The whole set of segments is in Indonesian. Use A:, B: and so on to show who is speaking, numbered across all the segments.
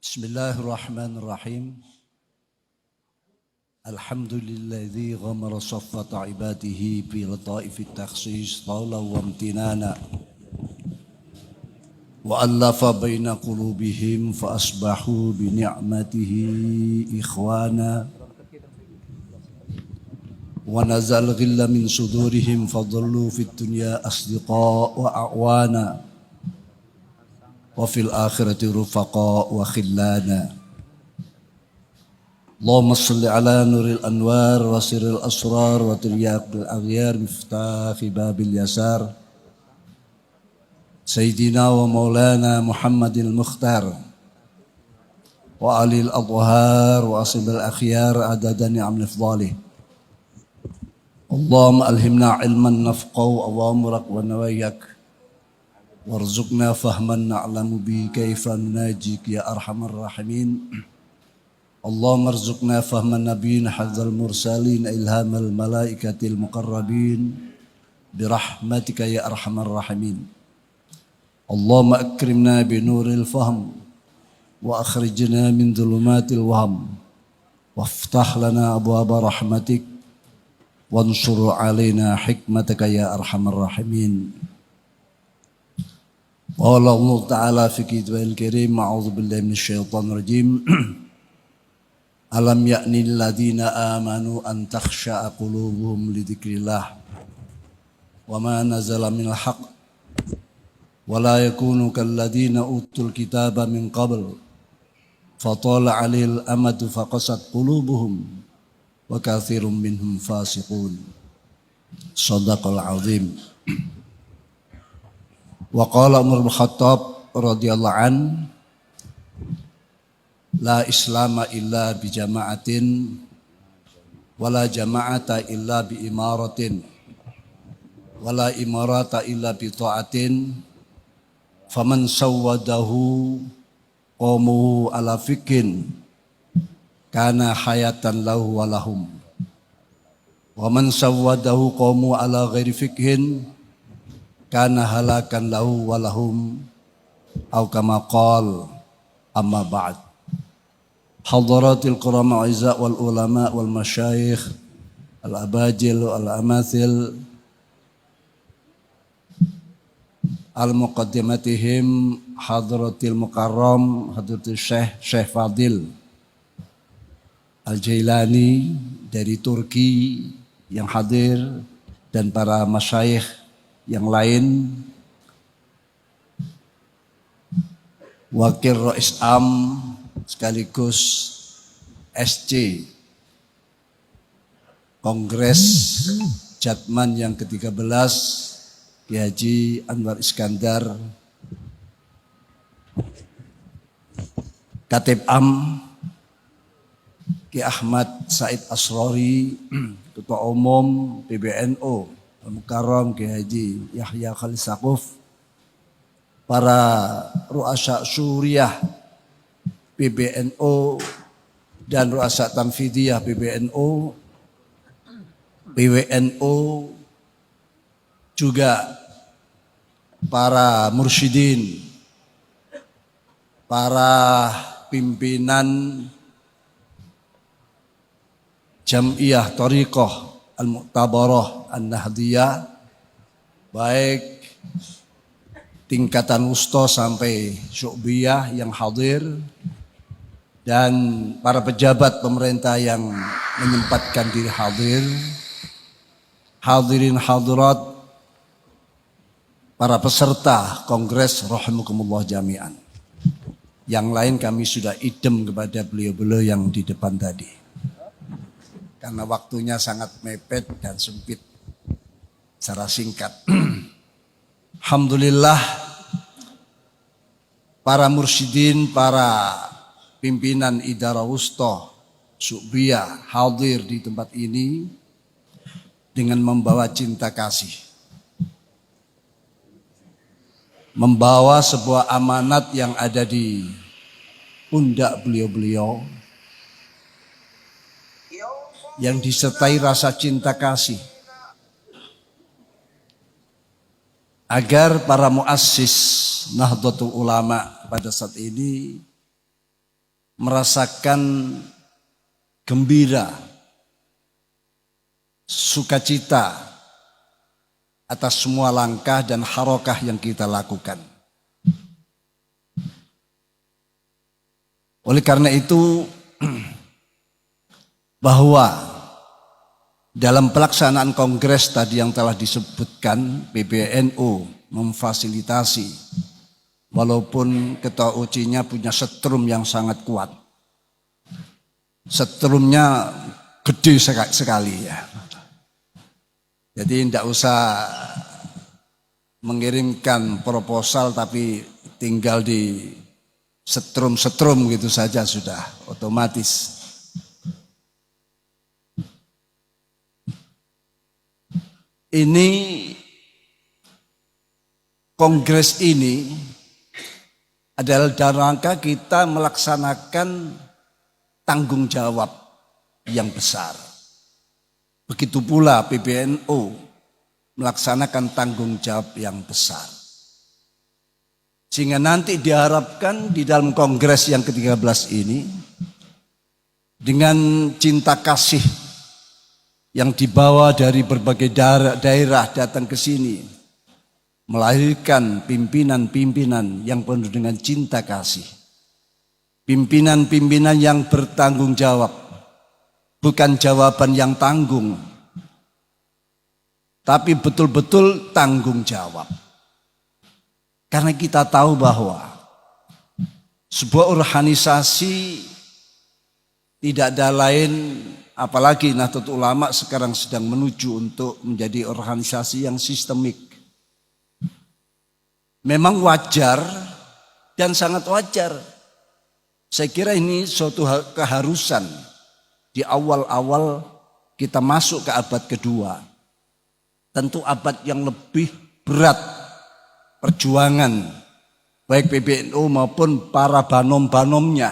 A: Bismillahirrahmanirrahim. Alhamdulilladzi ghamara saffata ibadihi fi lataifit takhsis tawla wa amtinana wa allafa baina qulubihim fa asbahu bi ni'matihi ikhwana wa nazal ghilla min sudurihim fadallu fid dunya asdiqa wa a'wana wa fil akhirati rufaqa wa khillana. Allahumma salli ala nuril anwar wa sirril asrar wa tiryaqil aghyar miftahi babil yasar Sayyidina wa maulana Muhammadil Mukhtar wa alil adhar wa asibil akhyar adada ni'am nifdalih. Allahumma alhimna ilman nafqahu awamurak wa nawayak warzuqna fahman na'lamu bi kaifa nunajik ya arhamar rahimin. Allahumma arzuqna fahman nabiyyin hadzal mursalin ilhamal malaikatil muqarrabin birahmatika ya arhamar rahimin. Allahumma akrimna bi nuril fahm wa akhrijna min dhulumatil wahm waftah lana abwaaba rahmatik wansur alaina hikmataka ya arhamar rahimin. Qala Allah Ta'ala fi kitabil karim a'udzu billahi minasyaitonir rajim. Alam ya'ni lil ladzina amanu an takhsha'a qulubuhum li dzikrillah wa ma nazala minal haqq wa la yakunu kal ladzina utul kitaba min qabl fatala 'alaihil amadu faqasat qulubuhum wa katsirun minhum fasiqun. Shadaqal 'azim. Wa qala Umar bin Khattab radhiyallahu an la islama illa bi jama'atin wa la jama'ata illa bi imaratin wa la imarata illa bi ta'atin faman sawwadahu qawmuhu ala fikin kana hayatan lahu wa lahum wa man sawwadahu qawmuhu ala ghairi fikhin kana halakan lahu walahum au kama qal amma ba'd. Hadaratil qurama izza wal ulama wal masyayikh al abajil al amathil al muqaddimatihim hadratil mukarram hadratil Syekh Fadil Al Jailani dari Turki yang hadir dan para masyayikh yang lain, Wakil Rais Am sekaligus SC Kongres Jatman yang ke-13 Ki Haji Anwar Iskandar, Katib Am Ki Ahmad Said Asrori, Ketua Umum PBNU Al-Mukarram Ki Haji Yahya Khalil Saquf, para ru'asa Suriah PBNU dan ru'asa Tanfidiyah PBNU, PWNU, juga para mursyidin, para pimpinan Jam'iyah Thariqah Al-Mu'tabarah An-Nahdiyah, baik tingkatan wusta sampai syu'biyah yang hadir, dan para pejabat pemerintah yang menyempatkan diri hadir, hadirin hadirat, para peserta kongres rahimakumullah jami'an. Yang lain kami sudah idem kepada beliau-beliau yang di depan tadi, karena waktunya sangat mepet dan sempit. Secara singkat, alhamdulillah para mursyidin, para pimpinan idara wusta Syu'biyah hadir di tempat ini dengan membawa cinta kasih, membawa sebuah amanat yang ada di pundak beliau-beliau, yang disertai rasa cinta kasih, agar para muassis Nahdlatul Ulama pada saat ini merasakan gembira, sukacita atas semua langkah dan harokah yang kita lakukan. Oleh karena itu, bahwa dalam pelaksanaan kongres tadi yang telah disebutkan, PBNU memfasilitasi, walaupun ketua OC-nya punya setrum yang sangat kuat. Setrumnya gede sekali ya. Jadi tidak usah mengirimkan proposal tapi tinggal di setrum gitu saja sudah otomatis. Ini kongres ini adalah dalam rangka kita melaksanakan tanggung jawab yang besar. Begitu pula PBNU melaksanakan tanggung jawab yang besar. Sehingga nanti diharapkan di dalam kongres yang ke-13 ini, dengan cinta kasih yang dibawa dari berbagai daerah datang ke sini, melahirkan pimpinan-pimpinan yang penuh dengan cinta kasih. Pimpinan-pimpinan yang bertanggung jawab, bukan jawaban yang tanggung, tapi betul-betul tanggung jawab. Karena kita tahu bahwa sebuah organisasi tidak ada lain, apalagi Nahdlatul Ulama sekarang sedang menuju untuk menjadi organisasi yang sistemik. Memang wajar dan sangat wajar. Saya kira ini suatu keharusan di awal-awal kita masuk ke abad kedua. Tentu abad yang lebih berat perjuangan baik PBNU maupun para banom-banomnya.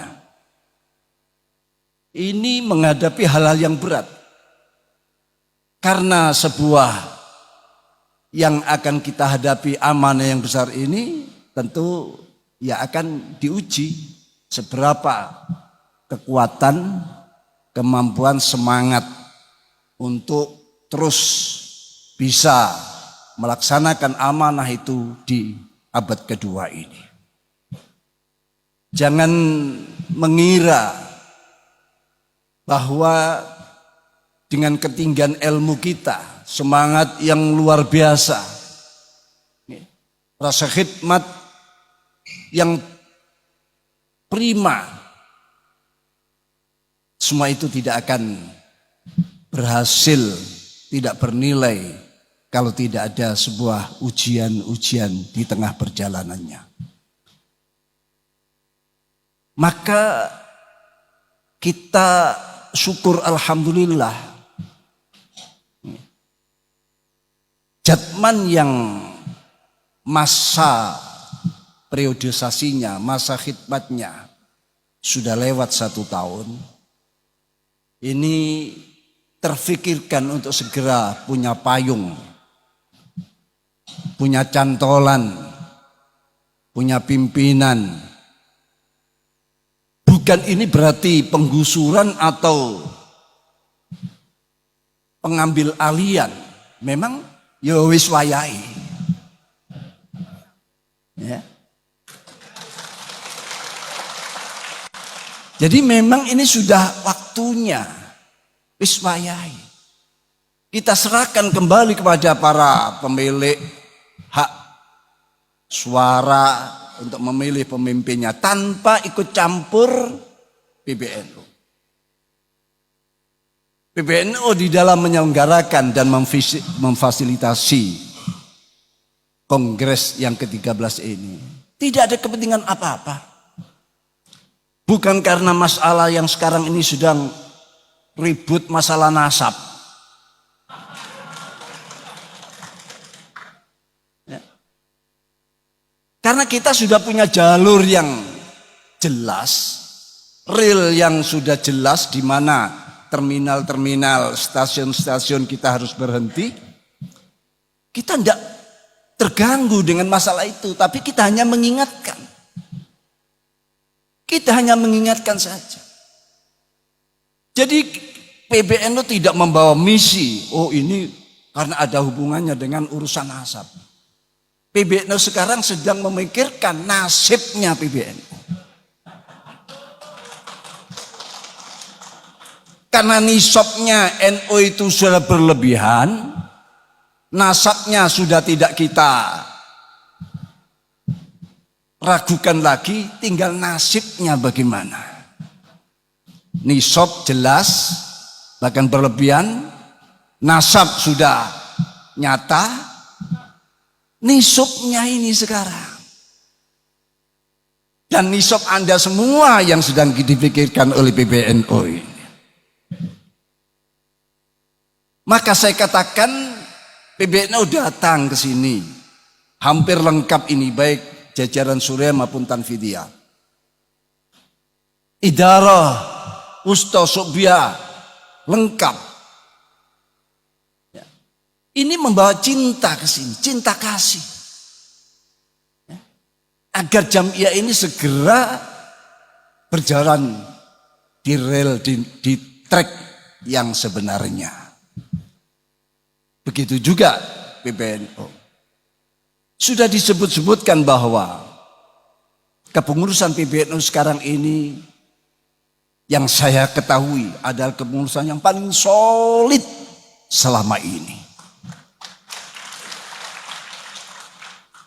A: Ini menghadapi hal-hal yang berat. Karena sebuah yang akan kita hadapi amanah yang besar ini tentu ya akan diuji seberapa kekuatan, kemampuan, semangat untuk terus bisa melaksanakan amanah itu di abad kedua ini. Jangan mengira bahwa dengan ketinggian ilmu kita, semangat yang luar biasa, rasa khidmat yang prima, semua itu tidak akan berhasil, tidak bernilai kalau tidak ada sebuah ujian-ujian di tengah perjalanannya. Maka kita syukur alhamdulillah. Jatman yang masa periodisasinya, masa khidmatnya sudah lewat 1 tahun. Ini terfikirkan untuk segera punya payung, punya cantolan, punya pimpinan. Bukan ini berarti penggusuran atau pengambil alian. Memang ya wis wayahe. Ya. Jadi memang ini sudah waktunya. Wis wayahe. Kita serahkan kembali kepada para pemilik hak suara untuk memilih pemimpinnya tanpa ikut campur PBNU. PBNU di dalam menyelenggarakan dan memfasilitasi kongres yang ke-13 ini tidak ada kepentingan apa-apa. Bukan karena masalah yang sekarang ini sedang ribut masalah nasab. Karena kita sudah punya jalur yang jelas, rel yang sudah jelas di mana terminal-terminal, stasiun-stasiun kita harus berhenti. Kita tidak terganggu dengan masalah itu, tapi kita hanya mengingatkan. Kita hanya mengingatkan saja. Jadi PBNU tidak membawa misi, oh ini karena ada hubungannya dengan urusan nasab. PBNU sekarang sedang memikirkan nasibnya PBNU. Karena nisabnya NU itu sudah berlebihan, nasabnya sudah tidak kita ragukan lagi, tinggal nasibnya bagaimana. Nisab jelas, bahkan berlebihan, nasab sudah nyata, nisabnya ini sekarang. Dan nisab Anda semua yang sedang dipikirkan oleh PBNU ini. Maka saya katakan PBNU datang ke sini hampir lengkap ini, baik jajaran Surya maupun Tanfidiyah, Idarah, Ustaz Subyah, lengkap. Ini membawa cinta ke sini, cinta kasih, agar Jamiah ini segera berjalan di rel, di track yang sebenarnya. Begitu juga PBNU. Sudah disebut-sebutkan bahwa kepengurusan PBNU sekarang ini yang saya ketahui adalah kepengurusan yang paling solid selama ini.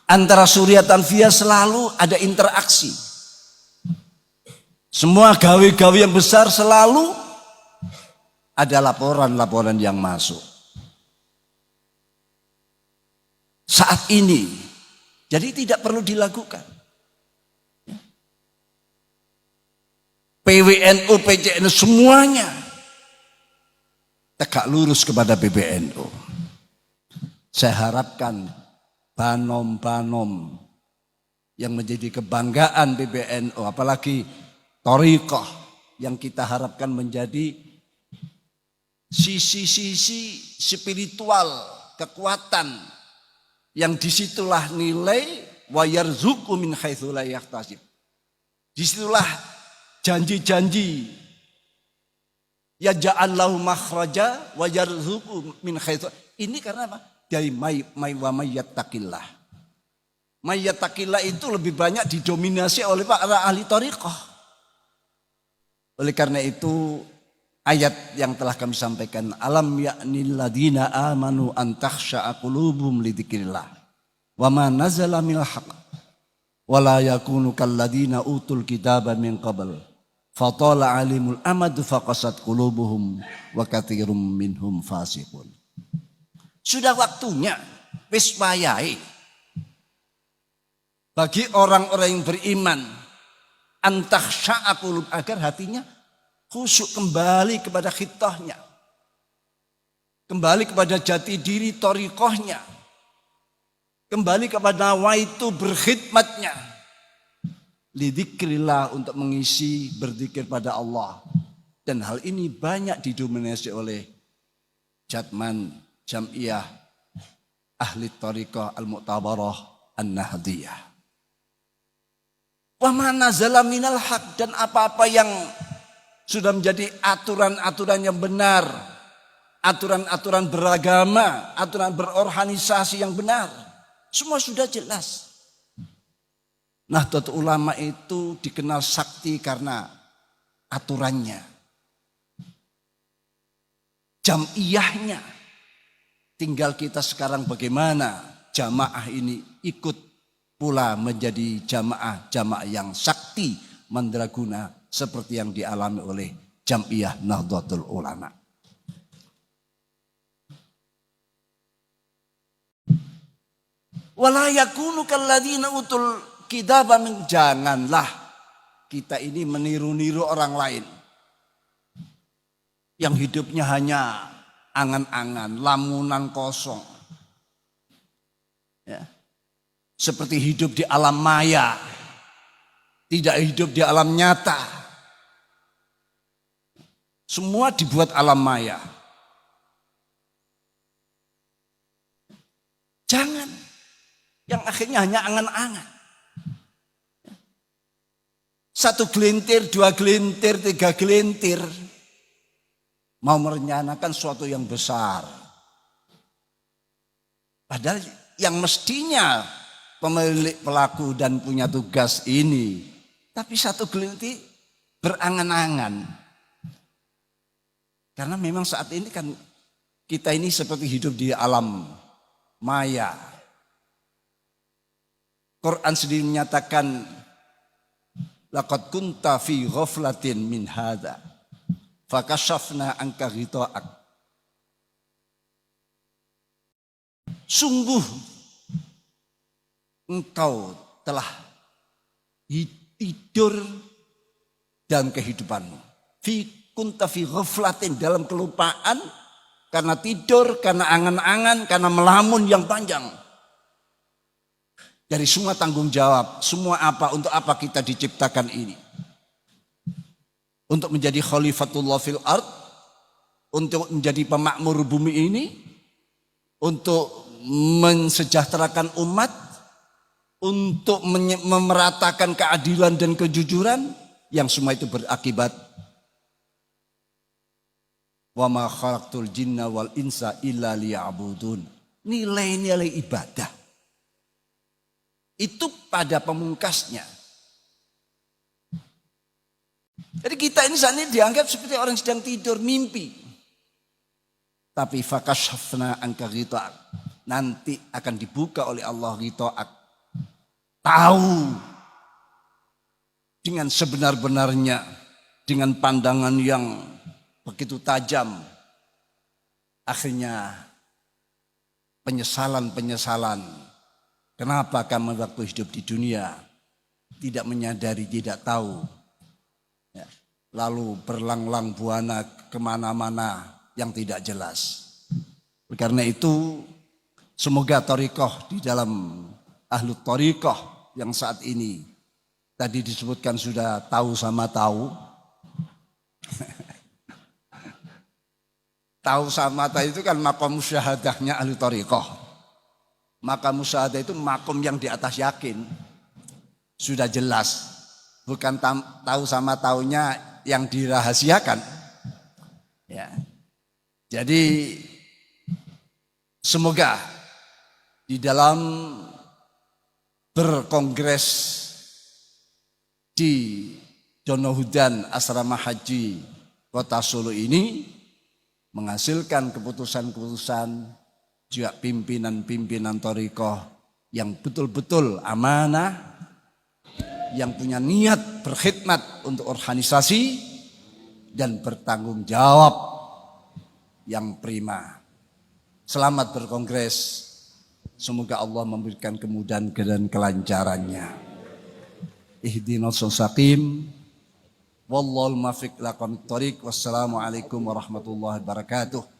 A: Antara Surya Tanfiyah selalu ada interaksi. Semua gawe-gawe yang besar selalu ada laporan-laporan yang masuk. Saat ini, jadi tidak perlu dilakukan. PWNU, PCNU semuanya tegak lurus kepada PBNU. Saya harapkan banom-banom yang menjadi kebanggaan PBNU, apalagi thariqah yang kita harapkan menjadi sisi-sisi spiritual, kekuatan, yang disitulah nilai wa yarzuqu min haitsu la yahtasib. Disitulah janji-janji ya ja'allahu makhraja wa yarzuqu min haitsu. Ini karena apa? Dari wa mayyattaqillah. Mayyattaqillah itu lebih banyak didominasi oleh para ahli thariqah. Oleh karena itu ayat yang telah kami sampaikan, alam ya'nil ladina amanu an takhsha'a qulubuhum li dzikrillah wa ma nazala minal haqq wa la yakunu kal ladina utul kitaba min qabl fatala alimul amad faqasat qulubuhum wa katsirum minhum fasiqun. Sudah waktunya wis wayahe bagi orang-orang yang beriman an takhsha'a qulub, agar hatinya khusyuk kembali kepada khitahnya, kembali kepada jati diri thariqahnya, kembali kepada nawaitu berkhidmatnya, lidzikrillah, untuk mengisi berzikir pada Allah. Dan hal ini banyak didominasi oleh Jamiah Ahli Thariqah Al-Mu'tabarah An-Nahdiyah. Wa ma nazala minal haq, dan apa-apa yang sudah menjadi aturan-aturan yang benar, aturan-aturan beragama, aturan berorganisasi yang benar, semua sudah jelas. Nahdlatul Ulama itu dikenal sakti karena aturannya, jamiahnya. Tinggal kita sekarang bagaimana jamaah ini ikut pula menjadi jamaah yang sakti mandraguna, seperti yang dialami oleh Jamiah Nahdlatul Ulama. Wala yakunu kalladzina utul kitaba min, janganlah kita ini meniru-niru orang lain yang hidupnya hanya angan-angan, lamunan kosong. Ya. Seperti hidup di alam maya, tidak hidup di alam nyata. Semua dibuat alam maya. Jangan. Yang akhirnya hanya angan-angan. Satu gelintir, dua gelintir, tiga gelintir. Mau merencanakan suatu yang besar. Padahal yang mestinya pemilik pelaku dan punya tugas ini. Tapi satu gelintir berangan-angan. Karena memang saat ini kan kita ini seperti hidup di alam maya. Quran sendiri menyatakan laqad kunta fi ghaflatin min hadza fakashafna anka ghita'ak. Sungguh engkau telah tidur dalam kehidupanmu. Kunta fi ghaflatin, dalam kelupaan, karena tidur, karena angan-angan, karena melamun yang panjang. Dari semua tanggung jawab, semua apa, untuk apa kita diciptakan ini. Untuk menjadi khalifatullah fil ard, untuk menjadi pemakmur bumi ini, untuk mensejahterakan umat, untuk memeratakan keadilan dan kejujuran, yang semua itu berakibat wa ma khalaqtul jinna wal insa illa liya'budun. Nilai-nilai ibadah itu pada pemungkasnya. Jadi kita ini saat ini dianggap seperti orang sedang tidur mimpi. Tapi fakashafna anka ghita'ak, nanti akan dibuka oleh Allah ghita'ak. Tahu dengan sebenar-benarnya, dengan pandangan yang begitu tajam. Akhirnya penyesalan. Kenapa kamu waktu hidup di dunia tidak menyadari, tidak tahu. Ya. Lalu berlang-lang buana kemana-mana yang tidak jelas. Karena itu semoga thariqah di dalam ahlu thariqah yang saat ini tadi disebutkan sudah tahu sama tahu. Tahu sama tahu itu kan maqam musyahadahnya ahlu thariqah. Maka musyahadah itu makom yang di atas yakin. Sudah jelas. Bukan tahu sama taunya yang dirahasiakan. Ya. Jadi semoga di dalam berkongres di Donohudan Asrama Haji Kota Solo ini menghasilkan keputusan-keputusan juga pimpinan-pimpinan thariqah yang betul-betul amanah, yang punya niat berkhidmat untuk organisasi dan bertanggung jawab yang prima. Selamat berkongres. Semoga Allah memberikan kemudahan dan kelancarannya. Ihdinas shaqim. Wallahul muwaffiq ila aqwamit thoriq. Wassalamualaikum warahmatullahi wabarakatuh.